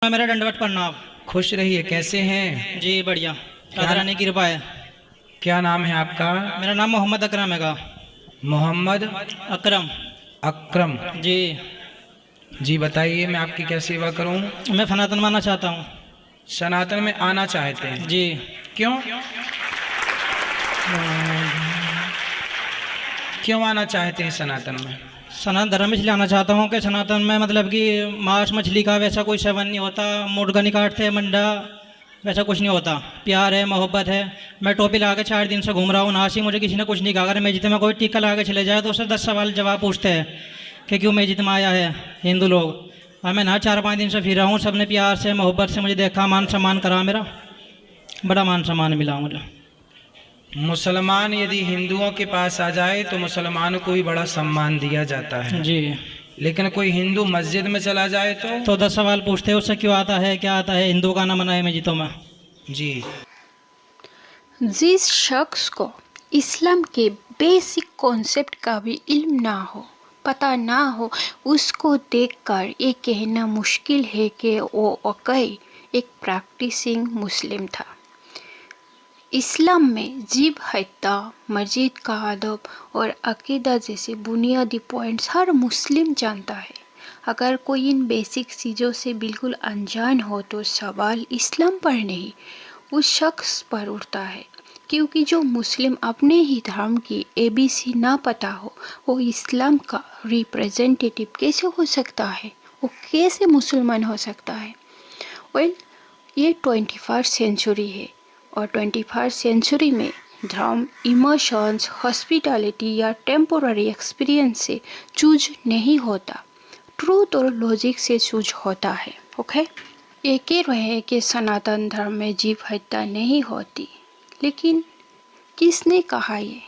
मेरा दंडवत प्रणाम। खुश रहिए। कैसे हैं? जी बढ़िया, राधा रानी की कृपा है। क्या नाम है आपका? मेरा नाम मोहम्मद अकरम हैगा। मोहम्मद अकरम अकरम जी। जी, बताइए मैं आपकी क्या सेवा करूं? मैं सनातन मानना चाहता हूँ। सनातन में आना चाहते हैं? जी। क्यों क्यों आना चाहते हैं सनातन में? सनातन धर्म इसलिए आना चाहता हूँ कि सनातन में मतलब कि मांस मछली का वैसा कोई सेवन नहीं होता, मुर्गा नहीं काटते, मंडा वैसा कुछ नहीं होता। प्यार है, मोहब्बत है। मैं टोपी लगा के 4 दिन से घूम रहा हूँ, ना ही मुझे किसी ने कुछ नहीं कहा। अगर मस्जिद में कोई टीका लगा के चले जाए तो उससे 10 सवाल जवाब पूछते हैं कि क्यों मस्जिद में आया है हिंदू लोग। और मैं ना 4-5 दिन से फिर रहा हूँ, सबने प्यार से मोहब्बत से मुझे देखा, मान सम्मान करा, मेरा बड़ा मान सम्मान मिला मुझे। मुसलमान यदि हिंदुओं के पास आ जाए तो मुसलमानों को भी बड़ा सम्मान दिया जाता है, जी। लेकिन कोई हिंदू मस्जिद में चला जाए तो 10 सवाल पूछते हैं उससे, क्यों आता है, क्या आता है, हिंदू का नाम मना है मस्जिदों में। जी। जिस शख्स को इस्लाम के बेसिक कॉन्सेप्ट का भी इल्म ना हो, पता ना हो, उसको देखकर ये कहना मुश्किल है कि वो वाकई एक प्रैक्टिसिंग मुस्लिम था। इस्लाम में जीव हत्या, मस्जिद का अदब और अकीदा जैसे बुनियादी पॉइंट्स हर मुस्लिम जानता है। अगर कोई इन बेसिक चीज़ों से बिल्कुल अनजान हो तो सवाल इस्लाम पर नहीं, उस शख्स पर उठता है। क्योंकि जो मुस्लिम अपने ही धर्म की ABC ना पता हो, वो इस्लाम का रिप्रेजेंटेटिव कैसे हो सकता है? वो कैसे मुसलमान हो सकता है? वेल, ये 21st सेंचुरी है और 21st सेंचुरी में धर्म इमोशंस, हॉस्पिटैलिटी या टेम्पोररी एक्सपीरियंस से चूज नहीं होता, ट्रूथ और लॉजिक से चूज होता है। ओके, ये कह रहे हैं कि सनातन धर्म में जीव हत्या नहीं होती, लेकिन किसने कहा ये?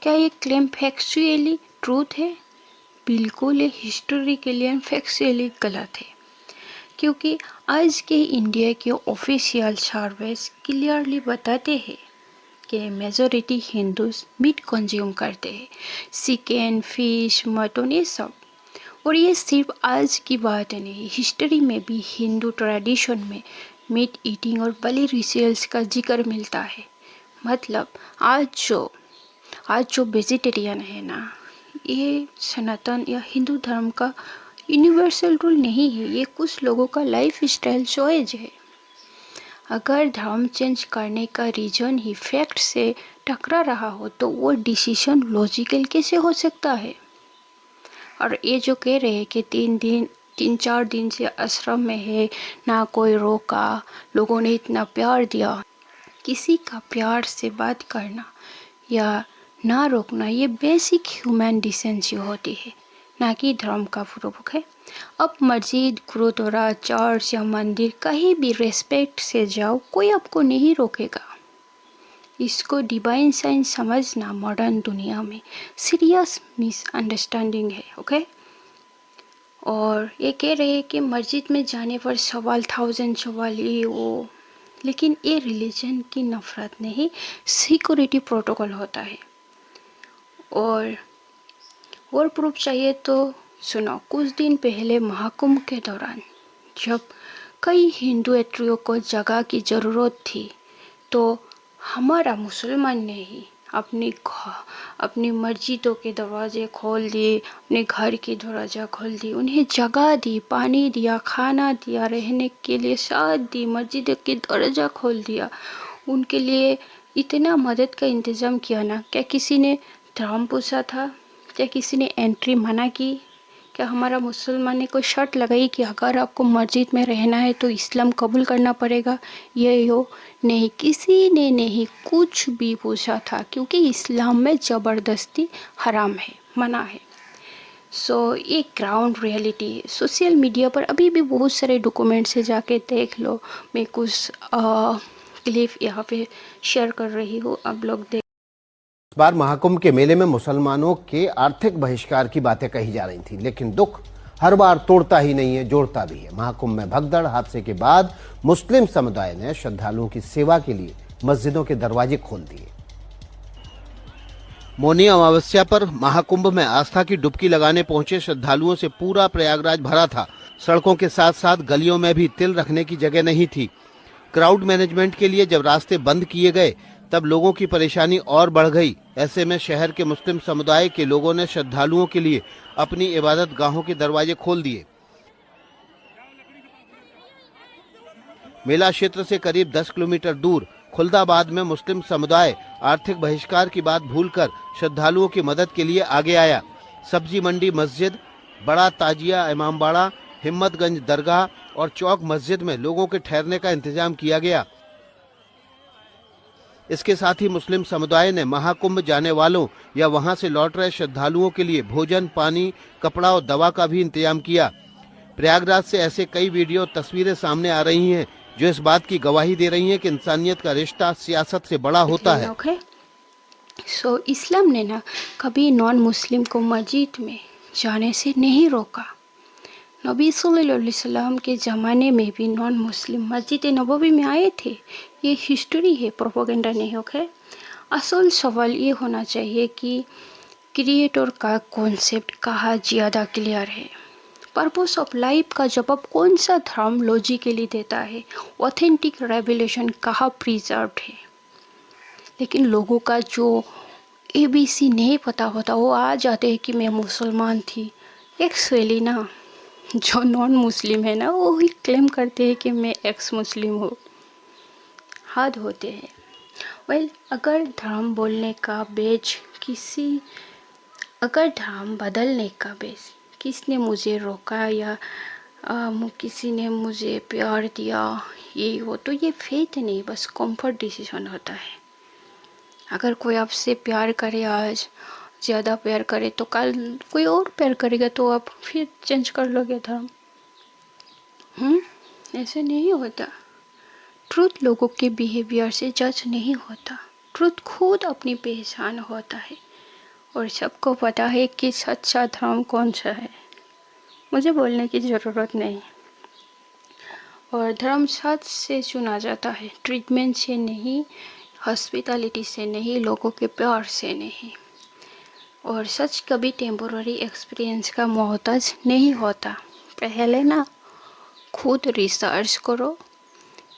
क्या ये क्लेम फैक्चुअली ट्रूथ है? बिल्कुल, ये हिस्टोरिकली एंड फैक्चुअली गलत है। क्योंकि आज के इंडिया के ऑफिशियल सर्वेस क्लियरली बताते हैं कि मेजॉरिटी हिंदूज मीट कंज्यूम करते हैं, चिकन, फिश, मटन, ये सब। और ये सिर्फ आज की बात नहीं, हिस्ट्री में भी हिंदू ट्रेडिशन में मीट ईटिंग और बलि रिचुअल्स का जिक्र मिलता है। मतलब आज जो वेजिटेरियन है ना, ये सनातन या हिंदू धर्म का यूनिवर्सल रूल नहीं है, ये कुछ लोगों का लाइफ स्टाइल चॉइस है। अगर धर्म चेंज करने का रीजन ही फैक्ट से टकरा रहा हो तो वो डिसीजन लॉजिकल कैसे हो सकता है? और ये जो कह रहे हैं कि 3-4 दिन से आश्रम में है, ना कोई रोका, लोगों ने इतना प्यार दिया, किसी का प्यार से बात करना या ना रोकना ये बेसिक ह्यूमन डिसेंसी होती है, ना कि धर्म का प्रूफ है। अब मस्जिद, गुरुद्वारा, चर्च या मंदिर कहीं भी रेस्पेक्ट से जाओ, कोई आपको नहीं रोकेगा। इसको डिवाइन साइंस समझना मॉडर्न दुनिया में सीरियस मिसअंडरस्टैंडिंग है। ओके, और ये कह रहे हैं कि मस्जिद में जाने पर सवाल 1000 सवाल ये वो, लेकिन ये रिलीजन की नफरत नहीं, सिक्योरिटी प्रोटोकॉल होता है। और प्रूफ चाहिए तो सुनो, कुछ दिन पहले महाकुंभ के दौरान जब कई हिंदू यात्रियों को जगह की ज़रूरत थी, तो हमारा मुसलमान ने ही अपनी मस्जिदों के दरवाजे खोल दिए, अपने घर के दरवाजा खोल दिए, उन्हें जगह दी, पानी दिया, खाना दिया, रहने के लिए साथ दी, मस्जिद के दरवाजा खोल दिया, उनके लिए इतना मदद का इंतज़ाम किया ना। क्या किसी ने धर्म पूछा था? क्या किसी ने एंट्री मना की? क्या हमारा मुसलमान ने कोई शर्त लगाई कि अगर आपको मस्जिद में रहना है तो इस्लाम कबूल करना पड़ेगा? ये हो नहीं, किसी ने नहीं कुछ भी पूछा था, क्योंकि इस्लाम में ज़बरदस्ती हराम है, मना है। सो ये ग्राउंड रियलिटी है। सोशल मीडिया पर अभी भी बहुत सारे डॉक्यूमेंट्स है, जाके देख लो। मैं कुछ क्लिप यहाँ पे शेयर कर रही हूँ, आप लोग देख। इस बार महाकुंभ के मेले में मुसलमानों के आर्थिक बहिष्कार की बातें कही जा रही थी, लेकिन दुख हर बार तोड़ता ही नहीं है, जोड़ता भी है। महाकुंभ में भगदड़ हादसे के बाद मुस्लिम समुदाय ने श्रद्धालुओं की सेवा के लिए मस्जिदों के दरवाजे खोल दिए। मौनी अमावस्या पर महाकुंभ में आस्था की डुबकी लगाने पहुंचे श्रद्धालुओं से पूरा प्रयागराज भरा था। सड़कों के साथ साथ गलियों में भी तिल रखने की जगह नहीं थी। क्राउड मैनेजमेंट के लिए जब रास्ते बंद किए गए तब लोगों की परेशानी और बढ़ गई। ऐसे में शहर के मुस्लिम समुदाय के लोगों ने श्रद्धालुओं के लिए अपनी इबादत गाहों के दरवाजे खोल दिए। मेला क्षेत्र से करीब 10 किलोमीटर दूर खुलदाबाद में मुस्लिम समुदाय आर्थिक बहिष्कार की बात भूलकर श्रद्धालुओं की मदद के लिए आगे आया। सब्जी मंडी मस्जिद, बड़ा ताजिया इमामबाड़ा, हिम्मतगंज दरगाह और चौक मस्जिद में लोगों के ठहरने का इंतजाम किया गया। इसके साथ ही मुस्लिम समुदाय ने महाकुंभ जाने वालों या वहां से लौट रहे श्रद्धालुओं के लिए भोजन, पानी, कपड़ा और दवा का भी इंतजाम किया। प्रयागराज से ऐसे कई वीडियो तस्वीरें सामने आ रही हैं जो इस बात की गवाही दे रही हैं कि इंसानियत का रिश्ता सियासत से बड़ा होता है। सो इस्लाम ने ना कभी नॉन मुस्लिम को मस्जिद में जाने से नहीं रोका। नबी सल्लल्लाहु अलैहि वसल्लम के ज़माने में भी नॉन मुस्लिम मस्जिद नबवी में आए थे। ये हिस्ट्री है, प्रोपेगेंडा नहीं। ओके, असल सवाल ये होना चाहिए कि क्रिएटर का कॉन्सेप्ट कहाँ ज़्यादा क्लियर है। पर्पस ऑफ लाइफ का जवाब कौन सा धर्म लॉजिकली देता है। ऑथेंटिक रेवलेशन कहाँ प्रिजर्व्ड है। लेकिन लोगों का जो ABC नहीं पता होता वो आ जाते हैं कि मैं मुसलमान थी। एक्चुअली ना जो नॉन मुस्लिम है ना वो ही क्लेम करते हैं कि मैं एक्स मुस्लिम हूँ। हद होते हैं। अगर धर्म बोलने का बेच अगर धर्म बदलने का बेच किसने मुझे रोका या किसी ने मुझे प्यार दिया ये हो, तो ये फेथ नहीं, बस कंफर्ट डिसीजन होता है। अगर कोई आपसे प्यार करे, आज ज़्यादा प्यार करे तो कल कोई और प्यार करेगा तो आप फिर चेंज कर लोगे धर्म। ऐसे नहीं होता। ट्रुथ लोगों के बिहेवियर से जज नहीं होता। ट्रुथ खुद अपनी पहचान होता है और सबको पता है कि सच्चा धर्म कौन सा है। मुझे बोलने की ज़रूरत नहीं। और धर्म सच से चुना जाता है, ट्रीटमेंट से नहीं, हॉस्पिटैलिटी से नहीं, लोगों के प्यार से नहीं। और सच कभी टेम्पोररी एक्सपीरियंस का मोहताज नहीं होता। पहले ना खुद रिसर्च करो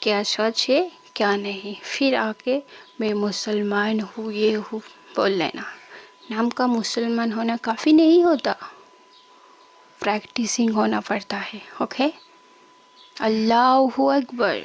क्या सच है क्या नहीं, फिर आके मैं मुसलमान हूँ ये हूँ बोल लेना। नाम का मुसलमान होना काफ़ी नहीं होता, प्रैक्टिसिंग होना पड़ता है। ओके, अल्लाहु अकबर।